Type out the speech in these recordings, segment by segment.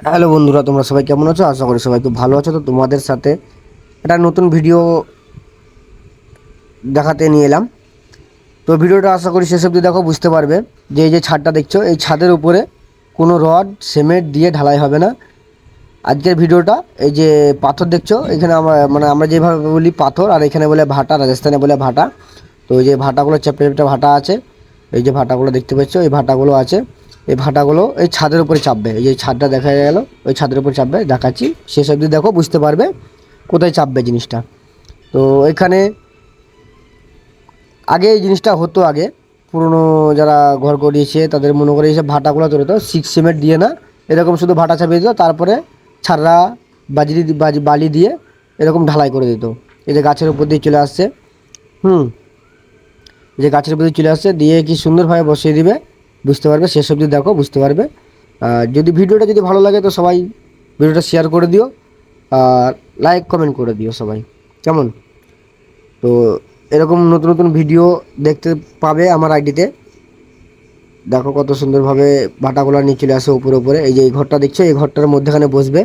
Hello বন্ধুরা, তোমরা সবাই কেমন আছো? আশা করি সবাই খুব ভালো আছো। তো তোমাদের সাথে একটা নতুন ভিডিও দেখাতে নিয়ে এলাম। তো ভিডিওটা আশা করি শেষ অবধি দেখো, বুঝতে পারবে যে এই যে ছাদটা দেখছো, এই ছাদের উপরে কোনো রড সিমেন্ট দিয়ে ঢালাই হবে না। আজকের ভিডিওটা এই যে পাথর দেখছো, এখানে আমরা যেভাবে বলি পাথর, আর এখানে বলে ভাটা, রাজস্থানে বলে ভাটা। তো এই যে ভাটাগুলো চ্যাপ্টা চ্যাপ্টা ভাটা আছে, এই যে ভাটাগুলো দেখতে পাচ্ছ, এই ভাটাগুলো আছে। এই ভাটাগুলো এই ছাদের উপরে চাপবে। এই যে ছাদটা দেখা গেল, ওই ছাদের উপরে চাপবে। দেখাচ্ছি, শেষ অবধি দেখো, বুঝতে পারবে কোথায় চাপবে জিনিসটা। তো এখানে আগে এই জিনিসটা হতো, আগে পুরনো যারা ঘর করিয়েছে তাদের মনে করে এইসব ভাটাগুলো তৈরি হতো সিক্স সিমেন্ট দিয়ে না, এরকম শুধু ভাটা চাপিয়ে দিত, তারপরে ছাড়রা বালি দিয়ে এরকম ঢালাই করে দিত। এই যে গাছের উপর দিয়ে চলে আসছে, হুম, এই যে গাছের উপর দিয়ে চলে আসছে, দিয়ে কি সুন্দরভাবে বসিয়ে দিবে। বুঝতে পারবে, শেষ অবধি দেখো, বুঝতে পারবে। আর যদি ভিডিওটা যদি ভালো লাগে তো সবাই ভিডিওটা শেয়ার করে দিও, আর লাইক কমেন্ট করে দিও সবাই, কেমন? তো এরকম নতুন নতুন ভিডিও দেখতে পাবে আমার আইডিতে। দেখো কত সুন্দরভাবে ভাটাগুলো নিয়ে চলে আসে উপরে উপরে। এই যে এই ঘরটা দেখছো, এই ঘরটার মধ্যেখানে বসবে।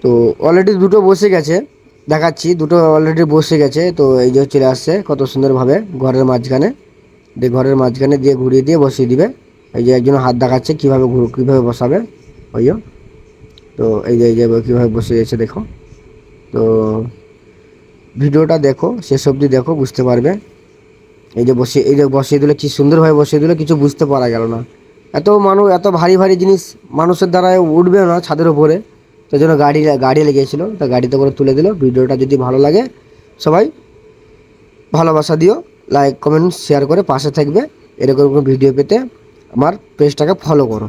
তো অলরেডি দুটো বসে গেছে, দেখাচ্ছি, দুটো অলরেডি বসে গেছে। তো এই যে চলে আসছে কত সুন্দরভাবে ঘরের মাঝখানে, দিয়ে ঘরের মাঝখানে দিয়ে ঘুরিয়ে দিয়ে বসিয়ে দিবে। এই যে একজন হাত দেখাচ্ছে কীভাবে বসাবে, ওই যে। তো এই যে কীভাবে বসে গেছে দেখো। তো ভিডিওটা দেখো, শেষ অবধি দেখো, বুঝতে পারবে। এই যে বসিয়ে দিলে, কি সুন্দরভাবে বসিয়ে দিলে, কিছু বুঝতে পারা গেল না। এত ভারী ভারী জিনিস মানুষের দ্বারা উঠবে না ছাদের উপরে। সেই জন্য গাড়ি লেগেছিলো, তা গাড়িতে করে তুলে দিল। ভিডিওটা যদি ভালো লাগে সবাই ভালোবাসা দিও, লাইক কমেন্ট শেয়ার করে পাশে থাকবে। এরকম ভিডিও পেতে আমার পেজটাকে ফলো করো।